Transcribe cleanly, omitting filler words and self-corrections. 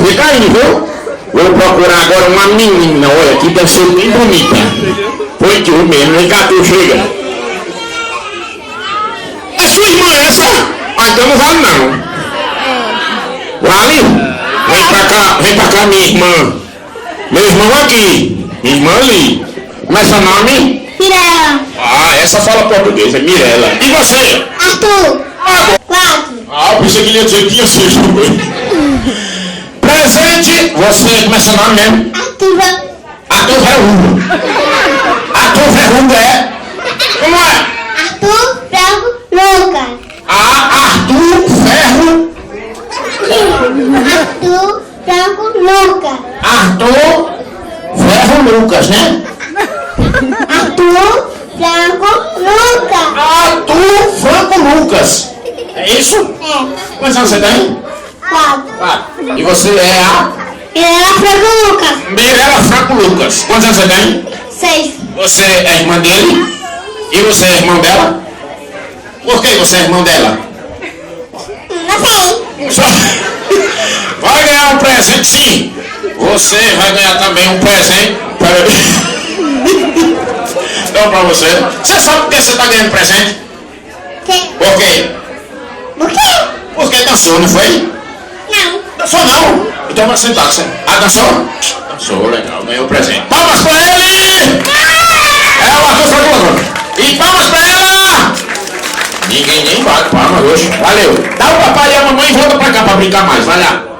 Fica aí, viu? Vou procurar agora uma menina, olha, que deve ser bem bonita. Foi tu mesmo, vem cá, tu chega. É sua irmã essa? Ah, então não vale não. Vale? Vem pra cá, minha irmã. Meu irmão aqui. Minha irmã ali. Como é seu nome? Mirela. Ah, essa fala português, é Mirela. E você? Arthur. Ah, 4. eu pensei que ele ia dizer que tinha 6 também. Presente, você, como é seu nome mesmo? Arthur. Arthur Verruga. Arthur Verruga é? Como é? Arthur Franco Lucas. Arthur Ferro. Arthur Franco Lucas. Arthur Ferro Lucas, né? Arthur Franco Lucas. Arthur Franco Lucas. É isso? É. Quantos anos você tem? 4. E você é a Mirela Franco Lucas. Mirela Franco Lucas. Quantos anos você tem? 6. Você é irmã dele? E você é irmão dela? Por que você é irmão dela? Não sei. Só... Vai ganhar um presente, sim. Você vai ganhar também um presente. Então pra você. Você sabe por que você está ganhando presente? Por quê? Por quê? Porque dançou, não foi? Não. Dançou não. Então vai sentar. Dançou? Dançou, legal. Ganhou o presente. Palmas pra ele! É o Arthur Franco Lucas. E palmas pra ela! Ninguém nem bate palmas hoje. Valeu. Dá o papai e a mamãe e volta pra cá pra brincar mais. Vai lá.